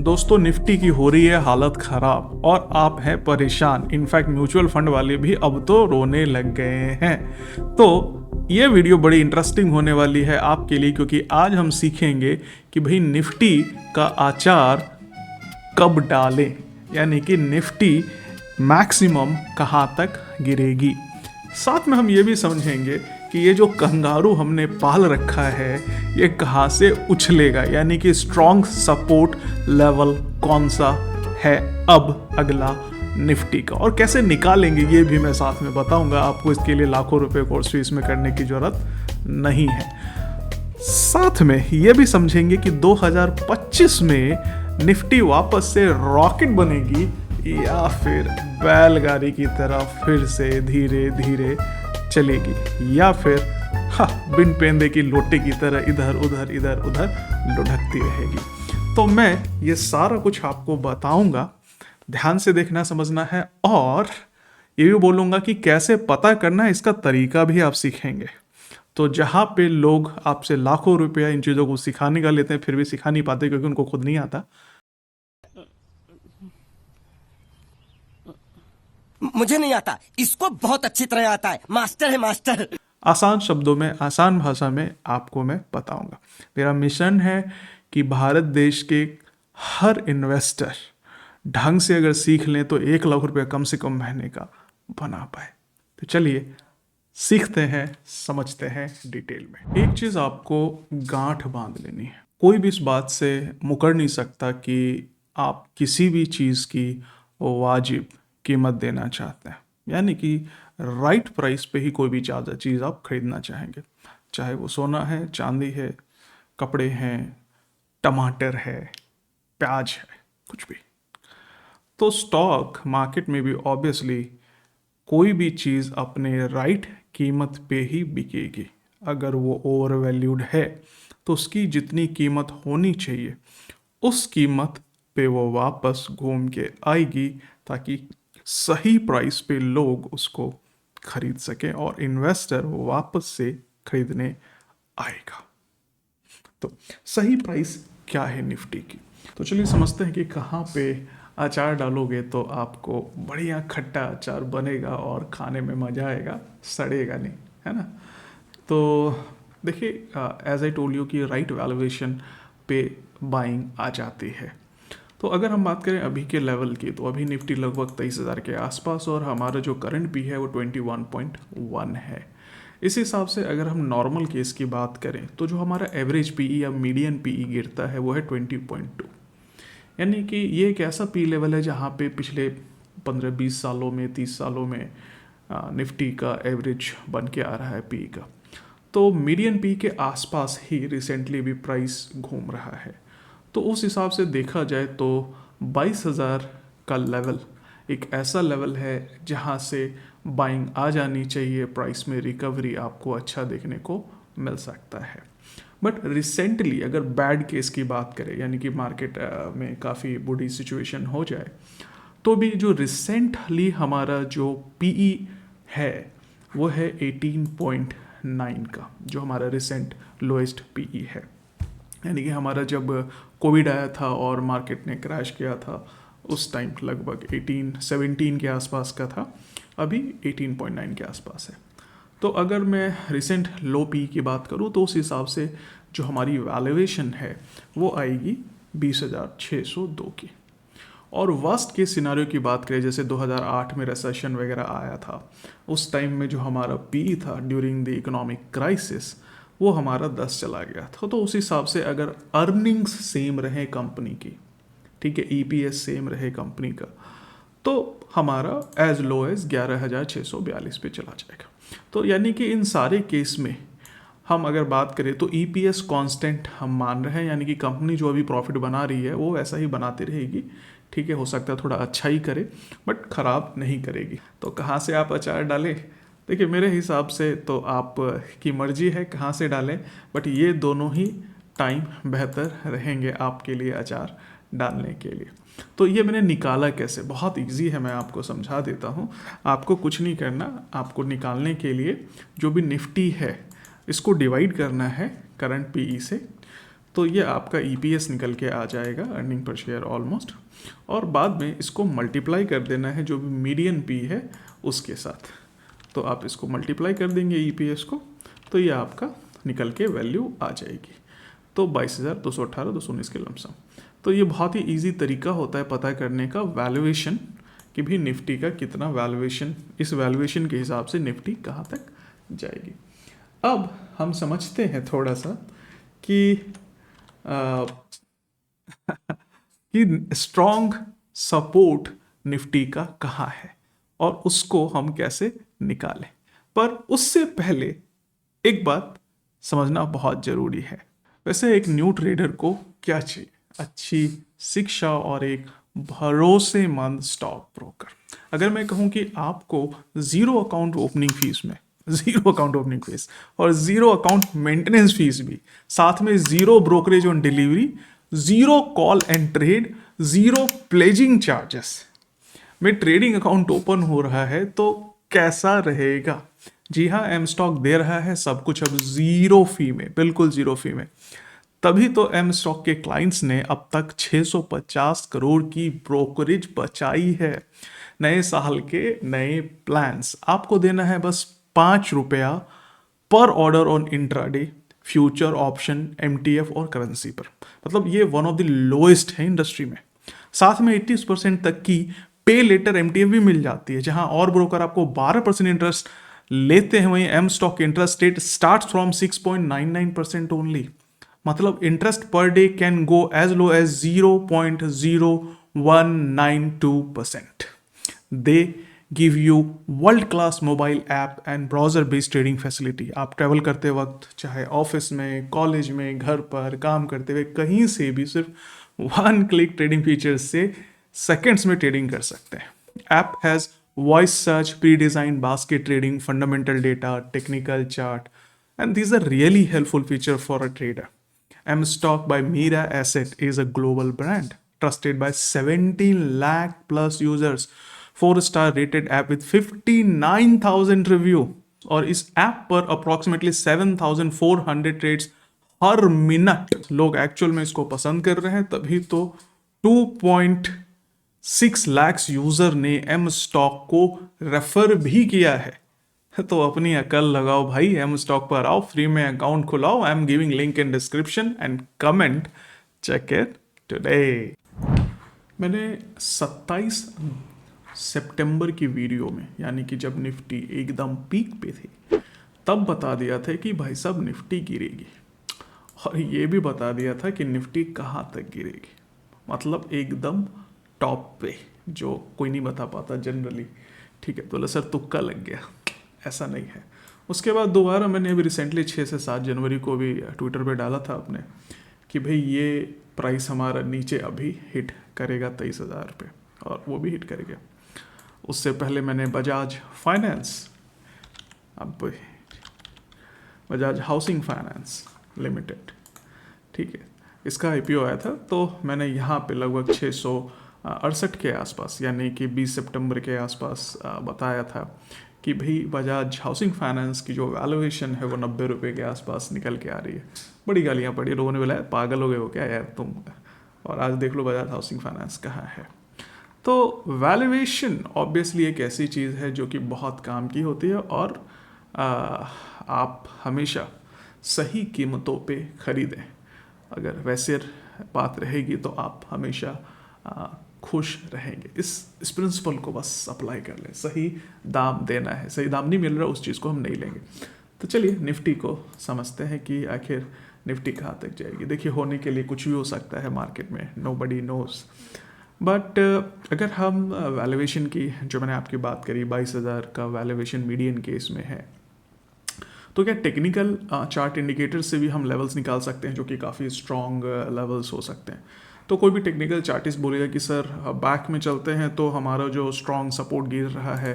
दोस्तों निफ्टी की हो रही है हालत खराब और आप हैं परेशान। इनफैक्ट म्यूचुअल फंड वाले भी अब तो रोने लग गए हैं। तो ये वीडियो बड़ी इंटरेस्टिंग होने वाली है आपके लिए, क्योंकि आज हम सीखेंगे कि भाई निफ्टी का आचार कब डालें, यानी कि निफ्टी मैक्सिमम कहाँ तक गिरेगी। साथ में हम ये भी समझेंगे कि ये जो कंगारू हमने पाल रखा है ये कहाँ से उछलेगा, यानी कि स्ट्रॉन्ग सपोर्ट लेवल कौन सा है अब अगला निफ्टी का, और कैसे निकालेंगे ये भी मैं साथ में बताऊंगा आपको। इसके लिए लाखों रुपए कोर्स फीस में करने की जरूरत नहीं है। साथ में ये भी समझेंगे कि 2025 में निफ्टी वापस से रॉकेट बनेगी या फिर बैलगाड़ी की तरह फिर से धीरे धीरे चलेगी, या फिर बिन पेंदे की लोटे की तरह इधर उधर लुढ़कती रहेगी। तो मैं ये सारा कुछ आपको बताऊंगा, ध्यान से देखना समझना है, और ये भी बोलूंगा कि कैसे पता करना है इसका तरीका भी आप सीखेंगे। तो जहाँ पे लोग आपसे लाखों रुपया इन चीज़ों को सिखाने का लेते हैं फिर भी सिखा नहीं पाते क्योंकि उनको खुद नहीं आता। मुझे नहीं आता, इसको बहुत अच्छी तरह आता है, मास्टर है मास्टर। आसान शब्दों में, आसान भाषा में आपको मैं बताऊंगा। मेरा मिशन है कि भारत देश के हर इन्वेस्टर ढंग से अगर सीख लें तो 1 लाख रुपया कम से कम महीने का बना पाए। तो चलिए सीखते हैं, समझते हैं डिटेल में। एक चीज़ आपको गांठ बांध लेनी है, कोई भी इस बात से मुकर नहीं सकता कि आप किसी भी चीज़ की वाजिब कीमत देना चाहते हैं, यानी कि राइट प्राइस पे ही कोई भी चीज़ आप खरीदना चाहेंगे, चाहे वो सोना है, चांदी है, कपड़े हैं, टमाटर है, प्याज है, कुछ भी। तो स्टॉक मार्केट में भी ऑब्वियसली कोई भी चीज़ अपने राइट कीमत पे ही बिकेगी। अगर वो ओवर वैल्यूड है तो उसकी जितनी कीमत होनी चाहिए उस कीमत पे वो वापस घूम के आएगी, ताकि सही प्राइस पे लोग उसको खरीद सकें और इन्वेस्टर वापस से खरीदने आएगा। तो सही प्राइस क्या है निफ्टी की, तो चलिए समझते हैं कि कहाँ पे अचार डालोगे तो आपको बढ़िया खट्टा अचार बनेगा और खाने में मज़ा आएगा, सड़ेगा नहीं, है ना। तो देखिए, एज आई टोल्ड यू कि राइट वैल्यूएशन पे बाइंग आ जाती है। तो अगर हम बात करें अभी के लेवल की, तो अभी निफ्टी लगभग 23,000 के आसपास और हमारा जो करंट पी है वो 21.1 है। इस हिसाब से अगर हम नॉर्मल केस की बात करें तो जो हमारा एवरेज पीई या मीडियन पीई गिरता है वो है 20.2, यानी कि ये एक ऐसा पी लेवल है जहाँ पे पिछले 15-20 सालों में, 30 सालों में निफ्टी का एवरेज बन के आ रहा है पी का। तो मीडियन पी के आसपास ही रिसेंटली भी प्राइस घूम रहा है। तो उस हिसाब से देखा जाए तो 22,000 का लेवल एक ऐसा लेवल है जहाँ से बाइंग आ जानी चाहिए, प्राइस में रिकवरी आपको अच्छा देखने को मिल सकता है। बट रिसेंटली अगर बैड केस की बात करें, यानी कि मार्केट में काफ़ी बुरी सिचुएशन हो जाए, तो भी जो रिसेंटली हमारा जो पीई है वो है 18.9 का, जो हमारा रिसेंट लोएस्ट पीई है। यानी कि हमारा जब कोविड आया था और मार्केट ने क्रैश किया था उस टाइम लगभग 17 के आसपास का था, अभी 18.9 के आसपास है। तो अगर मैं रिसेंट लो पी की बात करूँ तो उस हिसाब से जो हमारी वैल्यूएशन है वो आएगी 20,602 की। और वर्स्ट केस सिनारियो की बात करें, जैसे 2008 में रिसेशन वगैरह आया था, उस टाइम में जो हमारा पी था ड्यूरिंग द इकोनॉमिक क्राइसिस वो हमारा 10 चला गया था। तो उस हिसाब से अगर अर्निंग्स सेम रहे कंपनी की, ठीक है, ईपीएस सेम रहे कंपनी का, तो हमारा एज लो एज 11,642 पे चला जाएगा। तो यानी कि इन सारे केस में हम अगर बात करें तो ईपीएस कांस्टेंट हम मान रहे हैं, यानी कि कंपनी जो अभी प्रॉफिट बना रही है वो ऐसा ही बनाती रहेगी, ठीक है। हो सकता है थोड़ा अच्छा ही करे बट ख़राब नहीं करेगी। तो कहाँ से आप अचार डालें, देखिए मेरे हिसाब से तो आप की मर्जी है कहाँ से डालें, बट ये दोनों ही टाइम बेहतर रहेंगे आपके लिए अचार डालने के लिए। तो ये मैंने निकाला कैसे, बहुत इजी है, मैं आपको समझा देता हूँ। आपको कुछ नहीं करना, आपको निकालने के लिए जो भी निफ्टी है इसको डिवाइड करना है करंट पीई से। तो ये आपका EPS निकल के आ जाएगा, अर्निंग पर शेयर ऑलमोस्ट, और बाद में इसको मल्टीप्लाई कर देना है जो भी मीडियन P है उसके साथ। तो आप इसको मल्टीप्लाई कर देंगे EPS को, तो ये आपका निकल के वैल्यू आ जाएगी। तो 22,218 219 के लमसम। तो ये बहुत ही इजी तरीका होता है पता करने का वैल्यूएशन कि भी निफ्टी का कितना वैल्यूएशन, इस वैल्यूएशन के हिसाब से निफ्टी कहाँ तक जाएगी। अब हम समझते हैं थोड़ा सा कि कि स्ट्रॉन्ग सपोर्ट निफ्टी का कहाँ है और उसको हम कैसे निकालें। पर उससे पहले एक बात समझना बहुत ज़रूरी है। वैसे एक न्यू ट्रेडर को क्या चाहिए? अच्छी शिक्षा और एक भरोसेमंद स्टॉक ब्रोकर। अगर मैं कहूँ कि आपको ज़ीरो अकाउंट ओपनिंग फीस और ज़ीरो अकाउंट मेंटेनेंस फीस भी, साथ में zero brokerage on delivery, zero call and trade, zero pledging charges में ट्रेडिंग अकाउंट ओपन हो रहा है तो कैसा रहेगा? जी हाँ, एम स्टॉक दे रहा है सब कुछ अब ज़ीरो फी में, बिल्कुल ज़ीरो फी में। तभी तो एम स्टॉक के क्लाइंट्स ने अब तक 650 करोड़ की ब्रोकरेज बचाई है। नए साल के नए प्लान्स आपको देना है बस ₹5 पर order on intraday, future, option, MTF और करेंसी पर। मतलब ये वन ऑफ द लोएस्ट है इंडस्ट्री में। साथ में 80% तक की पे लेटर MTF भी मिल जाती है, जहां और ब्रोकर आपको 12% इंटरेस्ट लेते हैं, वहीं M stock interest rate start from 6.99% only. मतलब interest per day can go as low as 0.0192%। They give you world class mobile app and browser based trading facility. आप ट्रैवल करते वक्त, चाहे ऑफिस में, कॉलेज में, घर पर काम करते हुए, कहीं से भी सिर्फ 1 क्लिक ट्रेडिंग फीचर्स से सेकेंड्स में ट्रेडिंग कर सकते हैं। App has voice search, pre design basket trading, fundamental data, technical chart, and these are really helpful feature for a trader. Mstock by Mira Asset is a global brand trusted by 17 lakh plus users, 4-star rated app with 59,000 review, और इस app पर approximately 7,400 trades हर minute लोग actual में इसको पसंद कर रहे हैं। तभी तो 2.6 लाख यूजर ने एम स्टॉक को रेफर भी किया है। तो अपनी अकल लगाओ भाई, एम स्टॉक पर आओ, फ्री में अकाउंट खुलाओ। I am giving link in description and comment, check it today. मैंने 27 सितंबर की वीडियो में, यानी कि जब निफ्टी एकदम पीक पे थी, तब बता दिया था कि भाई साहब निफ्टी गिरेगी, और ये भी बता दिया था कि निफ्टी कहाँ तक गिरेगी। मतलब एकदम टॉप पे, जो कोई नहीं बता पाता जनरली। ठीक है, तो सर तुक्का लग गया, ऐसा नहीं है। उसके बाद दोबारा मैंने अभी रिसेंटली 6 से 7 जनवरी को भी ट्विटर पे डाला था अपने कि भाई ये प्राइस हमारा नीचे अभी हिट करेगा 23,000 रुपये, और वो भी हिट करेगा। उससे पहले मैंने बजाज हाउसिंग फाइनेंस लिमिटेड, ठीक है, इसका IPO आया था, तो मैंने यहाँ पे लगभग 668 के आसपास, यानी कि 20 सितंबर के आसपास बताया था कि भाई बजाज हाउसिंग फाइनेंस की जो वैल्यूएशन है वो 90 रुपये के आसपास निकल के आ रही है। बड़ी गालियाँ पड़ी, लोगों ने बोला पागल हो गए हो क्या यार तुम, और आज देख लो बजाज हाउसिंग फाइनेंस कहाँ है। तो वैल्यूएशन ऑब्वियसली एक ऐसी चीज़ है जो कि बहुत काम की होती है, और आप हमेशा सही कीमतों पे ख़रीदें। अगर वैसे बात रहेगी तो आप हमेशा खुश रहेंगे। इस प्रिंसिपल को बस अप्लाई कर लें। सही दाम देना है, सही दाम नहीं मिल रहा उस चीज़ को हम नहीं लेंगे। तो चलिए निफ्टी को समझते हैं कि आखिर निफ्टी कहाँ तक जाएगी। देखिए, होने के लिए कुछ भी हो सकता है मार्केट में, नोबडी नोज। बट अगर हम वैल्यूएशन की, जो मैंने आपकी बात करी 22,000 का वैल्यूएशन मीडियन केस में है, तो क्या टेक्निकल चार्ट इंडिकेटर से भी हम लेवल्स निकाल सकते हैं जो कि काफ़ी स्ट्रॉन्ग लेवल्स हो सकते हैं। तो कोई भी टेक्निकल चार्टिस्ट बोलेगा कि सर बैक में चलते हैं तो हमारा जो स्ट्रॉन्ग सपोर्ट गिर रहा है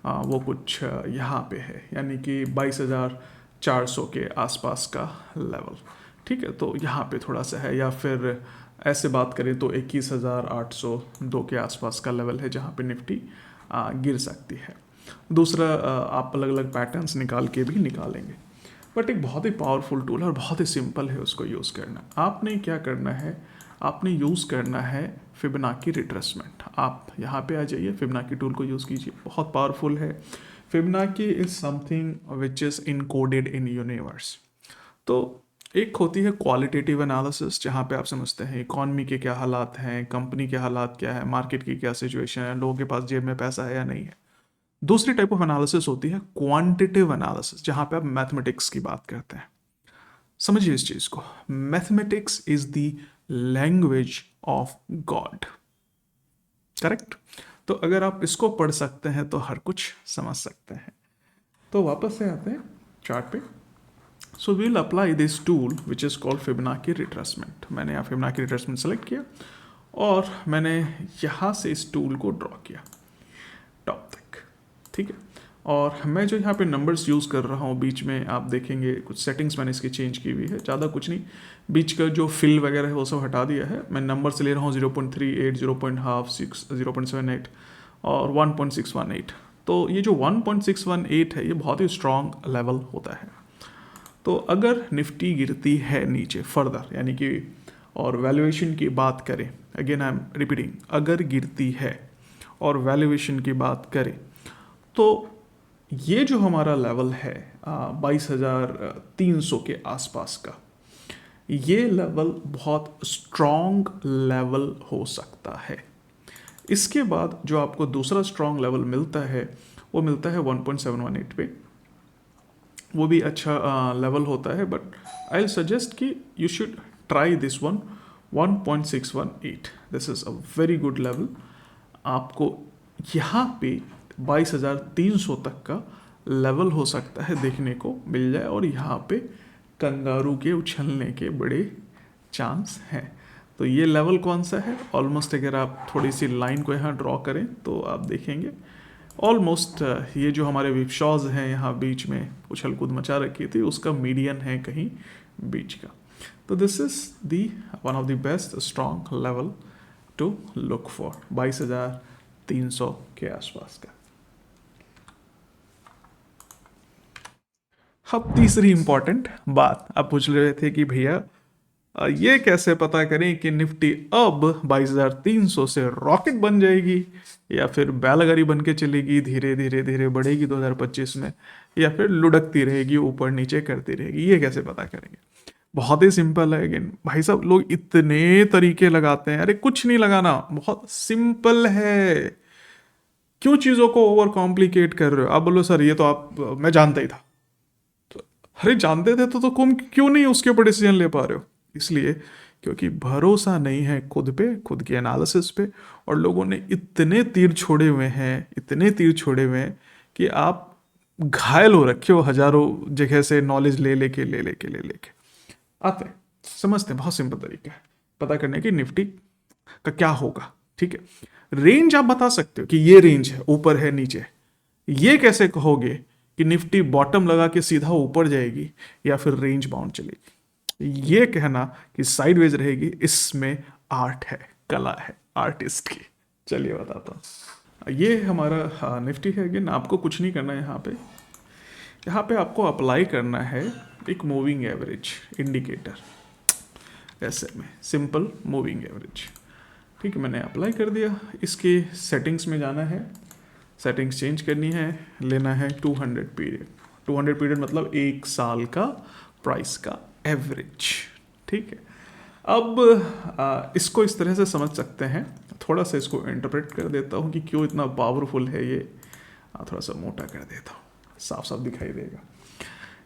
वो कुछ यहाँ पे है, यानी कि 22,400 के आसपास का लेवल। ठीक है, तो यहाँ पे थोड़ा सा है, या फिर ऐसे बात करें तो 21,802 के आसपास का लेवल है जहाँ पे निफ्टी गिर सकती है। दूसरा, आप अलग अलग पैटर्न्स निकाल के भी निकालेंगे। बट एक बहुत ही पावरफुल टूल है और बहुत ही सिंपल है उसको यूज़ करना। आपने क्या करना है, आपने यूज़ करना है फिबोनाची रिट्रेसमेंट। आप यहाँ पे आ जाइए, फिबोनाची टूल को यूज़ कीजिए, बहुत पावरफुल है। Fibonacci is something which is encoded in universe. तो एक होती है क्वालिटेटिव एनालिसिस, जहाँ पे आप समझते हैं इकॉनमी के क्या हालात हैं, कंपनी के हालात क्या है, मार्केट की क्या सिचुएशन है, लोगों के पास जेब में पैसा है या नहीं है। दूसरी टाइप ऑफ एनालिसिस होती है क्वांटिटेटिव एनालिसिस, जहाँ पे आप मैथमेटिक्स की बात करते हैं। समझिए इस चीज़ को, mathematics is the language of God, correct. तो अगर आप इसको पढ़ सकते हैं तो हर कुछ समझ सकते हैं। तो वापस से आते हैं चार्ट पे। So we'll apply this tool which is called Fibonacci retracement. मैंने यहाँ फिबोनाची रिट्रेसमेंट सेलेक्ट किया और मैंने यहाँ से इस टूल को ड्रॉ किया टॉप तक, ठीक है। और मैं जो यहाँ पे नंबर्स यूज़ कर रहा हूँ, बीच में आप देखेंगे कुछ सेटिंग्स मैंने इसकी चेंज की हुई है, ज़्यादा कुछ नहीं। बीच का जो फिल वगैरह है वो सब हटा दिया है। मैं नंबर से ले रहा हूँ 0.38, 0.5, 0.78 और 1.618। तो ये जो 1.618 है ये बहुत ही स्ट्रॉन्ग लेवल होता है। तो अगर निफ्टी गिरती है नीचे फर्दर, यानी कि और वैल्यूएशन की बात करें, अगेन आई एम रिपीटिंग, अगर गिरती है और वैल्यूएशन की बात करें तो ये जो हमारा लेवल है 22,300 के आसपास का, ये लेवल बहुत स्ट्रॉन्ग लेवल हो सकता है। इसके बाद जो आपको दूसरा स्ट्रॉन्ग लेवल मिलता है वो मिलता है 1.718 पे। वो भी अच्छा लेवल होता है, बट आई विल सजेस्ट कि you should try this one 1.618। This is a very good level. आपको यहाँ पे 22,300 तक का लेवल हो सकता है देखने को मिल जाए, और यहाँ पे कंगारू के उछलने के बड़े चांस हैं। तो ये लेवल कौन सा है, ऑलमोस्ट अगर आप थोड़ी सी लाइन को यहाँ ड्रॉ करें तो आप देखेंगे ऑलमोस्ट ये जो हमारे विपशॉज हैं यहाँ बीच में उछल कूद मचा रखी थी, उसका मीडियन है कहीं बीच का। तो this is the one of the best strong level to look for, 22,300 के आसपास का। अब तीसरी इंपॉर्टेंट बात, आप पूछ रहे थे कि भैया ये कैसे पता करें कि निफ्टी अब 22,300 से रॉकेट बन जाएगी या फिर बैलगाड़ी बन के चलेगी, धीरे धीरे धीरे बढ़ेगी 2025 में, या फिर लुढ़कती रहेगी, ऊपर नीचे करती रहेगी, ये कैसे पता करेंगे। बहुत ही सिंपल है। अगेन भाई साहब, लोग इतने तरीके लगाते हैं, अरे कुछ नहीं लगाना, बहुत सिंपल है। क्यों चीज़ों को ओवर कॉम्प्लिकेट कर रहे हो। आप बोलो सर ये तो आप मैं जानता ही था, तो अरे जानते थे तो तुम क्यों नहीं उसके ऊपर डिसीजन ले पा रहे हो। इसलिए क्योंकि भरोसा नहीं है खुद पे, खुद के एनालिसिस पे, और लोगों ने इतने तीर छोड़े हुए हैं, इतने तीर छोड़े हुए हैं कि आप घायल हो रखे हो हजारों जगह से, नॉलेज ले लेके आते हैं, समझते हैं। बहुत सिंपल तरीका है पता करने की निफ्टी का क्या होगा, ठीक है। रेंज आप बता सकते हो कि ये रेंज है, ऊपर है नीचे है। ये कैसे कहोगे कि निफ्टी बॉटम लगा के सीधा ऊपर जाएगी या फिर रेंज बाउंड चलेगी। ये कहना कि साइडवेज रहेगी, इसमें आर्ट है, कला है आर्टिस्ट की। चलिए बताता हूँ। ये हमारा निफ्टी है। अगेन आपको कुछ नहीं करना है, यहाँ पे आपको अप्लाई करना है एक मूविंग एवरेज इंडिकेटर, ऐसे में सिंपल मूविंग एवरेज, ठीक है। मैंने अप्लाई कर दिया। इसके सेटिंग्स में जाना है, सेटिंग्स चेंज करनी है, लेना है 200 पीरियड। 200 पीरियड मतलब 1 साल का प्राइस का एवरेज, ठीक है। अब इसको इस तरह से समझ सकते हैं, थोड़ा सा इसको इंटरप्रेट कर देता हूँ कि क्यों इतना पावरफुल है ये। थोड़ा सा मोटा कर देता हूँ, साफ साफ दिखाई देगा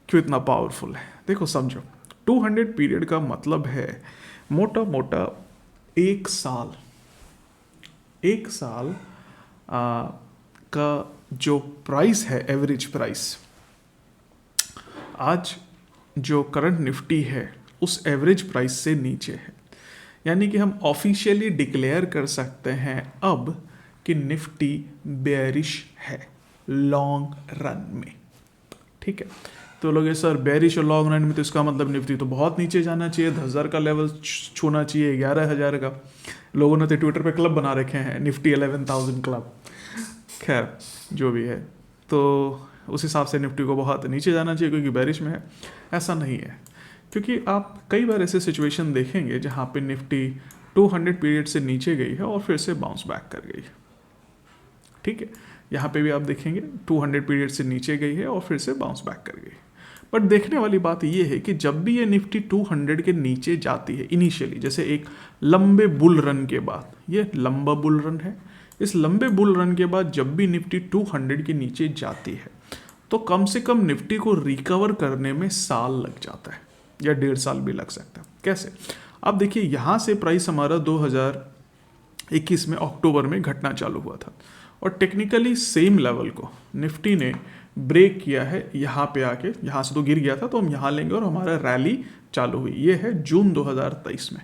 क्यों इतना पावरफुल है। देखो समझो, 200 पीरियड का मतलब है मोटा मोटा 1 साल, 1 साल का जो प्राइस है, एवरेज प्राइस, आज जो करंट निफ्टी है उस एवरेज प्राइस से नीचे है। यानी कि हम ऑफिशियली डिक्लेयर कर सकते हैं अब कि निफ्टी बेयरिश है लॉन्ग रन में, ठीक है। तो लोग सर बेयरिश और लॉन्ग रन में, तो इसका मतलब निफ्टी तो बहुत नीचे जाना चाहिए, 10,000 का लेवल छूना चाहिए, 11,000 का। लोगों ने तो ट्विटर पे क्लब बना रखे हैं, निफ्टी 11,000 क्लब। खैर जो भी है, तो उस हिसाब से निफ्टी को बहुत नीचे जाना चाहिए क्योंकि बेरिश में है, ऐसा नहीं है। क्योंकि आप कई बार ऐसे सिचुएशन देखेंगे जहाँ पे निफ्टी 200 पीरियड से नीचे गई है और फिर से बाउंस बैक कर गई है। ठीक है, यहाँ पे भी आप देखेंगे 200 पीरियड से नीचे गई है और फिर से बाउंस बैक कर गई। बट देखने वाली बात यह है कि जब भी ये निफ्टी 200 के नीचे जाती है इनिशियली, जैसे एक लंबे बुल रन के बाद, ये लंबा बुल रन है, इस लंबे बुल रन के बाद जब भी निफ्टी 200 के नीचे जाती है तो कम से कम निफ्टी को रिकवर करने में साल लग जाता है या 1.5 साल भी लग सकता है। कैसे? आप देखिए, यहाँ से प्राइस हमारा 2021 में अक्टूबर में घटना चालू हुआ था और टेक्निकली सेम लेवल को निफ्टी ने ब्रेक किया है यहाँ पे आके। यहाँ से तो गिर गया था तो हम यहाँ लेंगे और हमारा रैली चालू हुई। ये है जून 2023 में,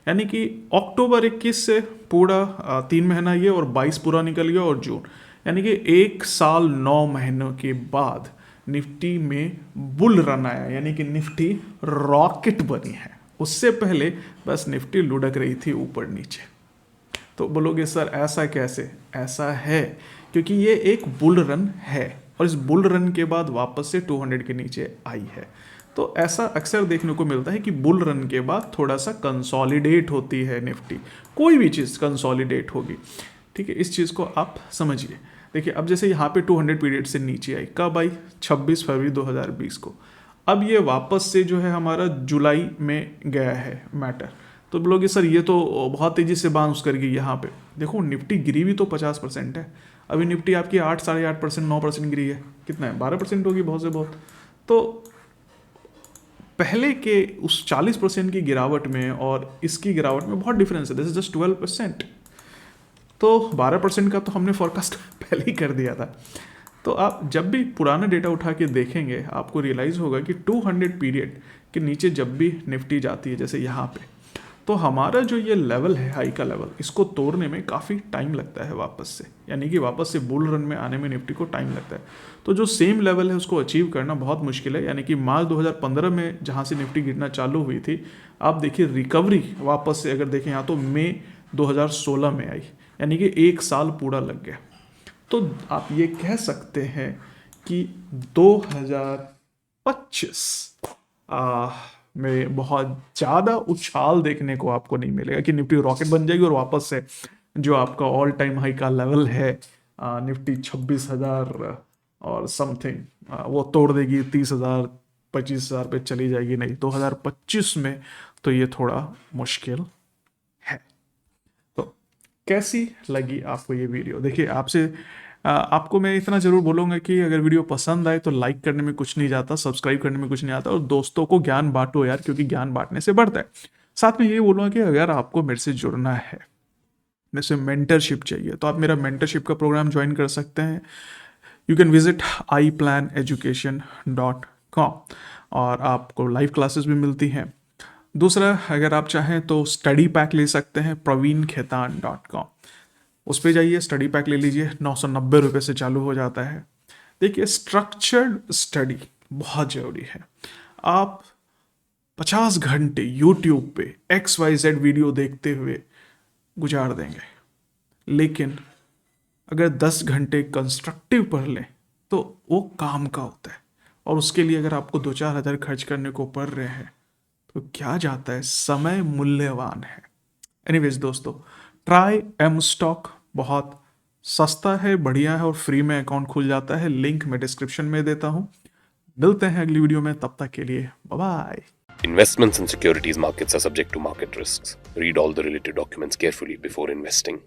यानी कि अक्टूबर 21 से पूरा 3 महीना ये और 22 पूरा निकल गया और जून, यानी कि 1 साल 9 महीनों के बाद निफ्टी में बुल रन आया, यानी कि निफ्टी रॉकेट बनी है। उससे पहले बस निफ्टी लुढ़क रही थी ऊपर नीचे। तो बोलोगे सर ऐसा कैसे? ऐसा है क्योंकि ये एक बुल रन है और इस बुल रन के बाद वापस से 200 के नीचे आई है। तो ऐसा अक्सर देखने को मिलता है कि बुल रन के बाद थोड़ा सा कंसोलिडेट होती है निफ्टी, कोई भी चीज़ कंसोलिडेट होगी। ठीक है, इस चीज़ को आप समझिए। देखिए, अब जैसे यहाँ पे 200 पीरियड से नीचे आई, कब आई? 26 फरवरी 2020 को। अब ये वापस से जो है हमारा जुलाई में गया है मैटर। तो बोलोगे सर ये तो बहुत तेज़ी से बाउंस कर गई। यहाँ पे देखो, निफ्टी गिरी भी तो 50% है। अभी निफ्टी आपकी 8, 8.5%, 9% गिरी है। कितना है? 12% होगी बहुत से बहुत। तो पहले के उस 40% की गिरावट में और इसकी गिरावट में बहुत डिफरेंस है। This is just 12%। तो 12% का तो हमने फोरकास्ट पहले ही कर दिया था। तो आप जब भी पुराना डेटा उठा के देखेंगे आपको रियलाइज़ होगा कि 200 पीरियड के नीचे जब भी निफ्टी जाती है, जैसे यहाँ पे, तो हमारा जो ये लेवल है हाई का लेवल, इसको तोड़ने में काफ़ी टाइम लगता है वापस से, यानी कि वापस से बुल रन में आने में निफ्टी को टाइम लगता है। तो जो सेम लेवल है उसको अचीव करना बहुत मुश्किल है। यानी कि मार्च 2015 में जहाँ से निफ्टी गिरना चालू हुई थी, आप देखिए रिकवरी वापस से अगर देखें यहाँ तो मई 2016 में आई, यानी कि 1 साल पूरा लग गया। तो आप ये कह सकते हैं कि 2025 में बहुत ज़्यादा उछाल देखने को आपको नहीं मिलेगा कि निफ्टी रॉकेट बन जाएगी और वापस से जो आपका ऑल टाइम हाई का लेवल है निफ्टी 26,000 और समथिंग वो तोड़ देगी, 30,000 25,000 पे चली जाएगी। नहीं, 2025 में तो ये थोड़ा मुश्किल है। तो कैसी लगी आपको ये वीडियो? देखिए, आपको मैं इतना ज़रूर बोलूँगा कि अगर वीडियो पसंद आए तो लाइक करने में कुछ नहीं जाता, सब्सक्राइब करने में कुछ नहीं आता और दोस्तों को ज्ञान बांटो यार, क्योंकि ज्ञान बांटने से बढ़ता है। साथ में ये बोलूँगा कि अगर आपको मेरे से जुड़ना है, मेरे से मेंटरशिप चाहिए, तो आप मेरा मेंटरशिप का प्रोग्राम ज्वाइन कर सकते हैं। यू कैन विजिट iplaneducation.com और आपको लाइव क्लासेस भी मिलती हैं। दूसरा, अगर आप चाहें तो स्टडी पैक ले सकते हैं praveenkhaitan.com, उस पर जाइए, स्टडी पैक ले लीजिए, 990 रुपये से चालू हो जाता है। देखिए, स्ट्रक्चर्ड स्टडी बहुत ज़रूरी है। आप 50 घंटे यूट्यूब पे XYZ वीडियो देखते हुए गुजार देंगे, लेकिन अगर 10 घंटे कंस्ट्रक्टिव पढ़ लें तो वो काम का होता है। और उसके लिए अगर आपको 2-4 हज़ार खर्च करने को पड़ रहे हैं तो क्या जाता है, समय मूल्यवान है। एनीवेज दोस्तों, ट्राई एम स्टॉक, बहुत सस्ता है, बढ़िया है और फ्री में अकाउंट खुल जाता है। लिंक मैं डिस्क्रिप्शन में देता हूँ। मिलते हैं अगली वीडियो में, तब तक के लिए bye bye. Investments in securities markets are subject to market risks. Read all the related documents carefully before investing.